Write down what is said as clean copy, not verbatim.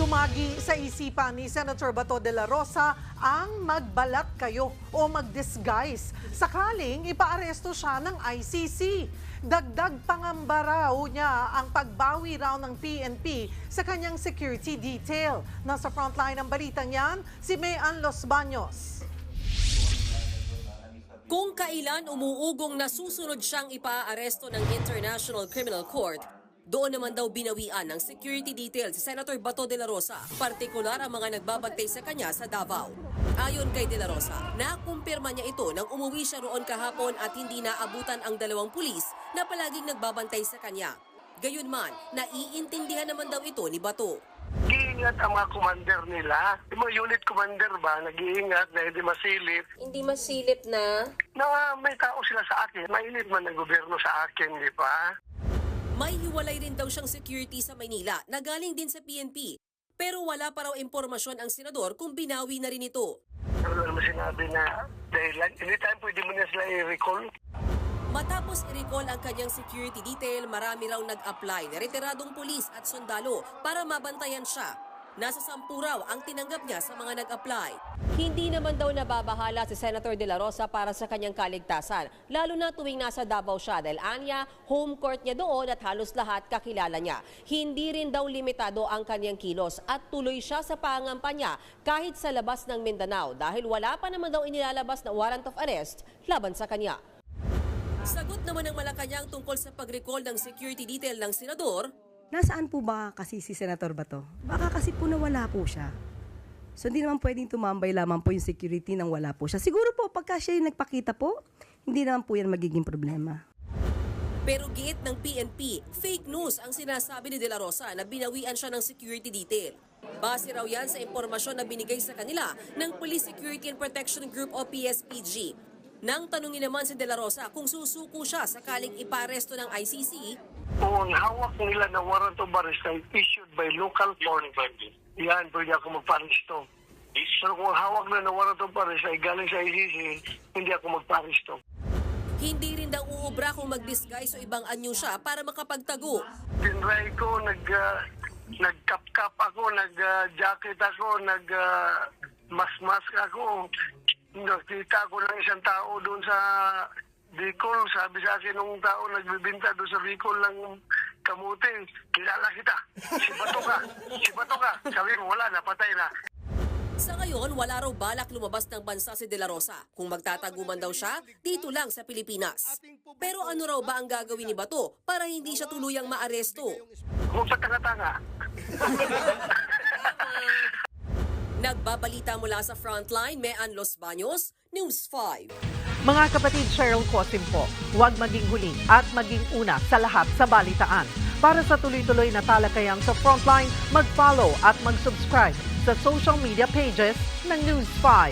Sumagi sa isipan ni Senator Bato de la Rosa ang magbalat kayo o mag-disguise sakaling ipaaresto siya ng ICC. Dagdag pangamba raw niya ang pagbawi raw ng PNP sa kanyang security detail. Nasa frontline ng balitang yan, si Mayan Los Baños. Kung kailan umuugong na susunod siyang ipaaresto ng International Criminal Court, doon naman daw binawian ng security detail si Senator Bato de la Rosa, partikular ang mga nagbabantay sa kanya sa Davao. Ayon kay de la Rosa, nakumpirma niya ito nang umuwi siya roon kahapon at hindi naabutan ang dalawang pulis na palaging nagbabantay sa kanya. Gayunman, naiintindihan naman daw ito ni Bato. Nag-iingat ang mga commander nila. Yung mga unit commander ba, nag-iingat na hindi masilip. Hindi masilip na? Na may tao sila sa akin. Mainit man ang gobyerno sa akin, di ba? May hiwalay rin daw siyang security sa Maynila na galing din sa PNP. Pero wala pa raw impormasyon ang senador kung binawi na rin ito. Ano naman sinabi na dahilan? Anytime pwede mo na sila i-recall. Matapos i-recall ang kanyang security detail, marami raw nag-apply na retiradong pulis at sundalo para mabantayan siya. Nasa 10 raw ang tinanggap niya sa mga nag-apply. Hindi naman daw nababahala si Senator de la Rosa para sa kanyang kaligtasan, lalo na tuwing nasa Davao siya dahil anya, home court niya doon at halos lahat kakilala niya. Hindi rin daw limitado ang kanyang kilos at tuloy siya sa pangampanya kahit sa labas ng Mindanao dahil wala pa naman daw inilalabas na warrant of arrest laban sa kanya. Sagot naman ng Malacanang tungkol sa pag-recall ng security detail ng senador. Nasaan po ba kasi si Senator Bato? Baka kasi po nawala po siya. So hindi naman pwedeng tumambay lamang po yung security nang wala po siya. Siguro po pagka siya yung nagpakita po, hindi naman po yan magiging problema. Pero giit ng PNP, fake news ang sinasabi ni De La Rosa na binawian siya ng security detail. Base raw yan sa impormasyon na binigay sa kanila ng Police Security and Protection Group o PSPG. Nang tanungin naman si De La Rosa kung susuko siya sakaling iparesto ng ICC, Kung hawak nila ng warrant of arrest ay issued by local court, yan, pwede ako magparisto. Pero kung hawak na ng warrant of arrest ay galing sa ICC, hindi ako magparisto. hindi rin daw uubra kung mag-disguise o ibang anyo siya para makapagtago. Tinry ko, nag-cap-cap ako, nag-jacket ako, nag-mask ako. Nakita ko ng isang tao doon sa Bicol. Sabi sa akin nung tao nagbibinta doon sa Bicol ng kamuti, kilala kita. Si Bato ka. Si Bato ka. Sabi mo, wala, napatay na. Sa ngayon, wala raw balak lumabas ng bansa si De La Rosa. Kung magtataguman daw siya, dito lang sa Pilipinas. Pero ano raw ba ang gagawin ni Bato para hindi siya tuluyang maaresto? Kung sa tanga-tanga. Nagbabalita mula sa Frontline, Mayan Los Baños, News 5. Mga kapatid, Cheryl Cosim po, huwag maging huli at maging una sa lahat sa balitaan. Para sa tuloy-tuloy na talakayang sa Frontline, mag-follow at mag-subscribe sa social media pages ng News 5.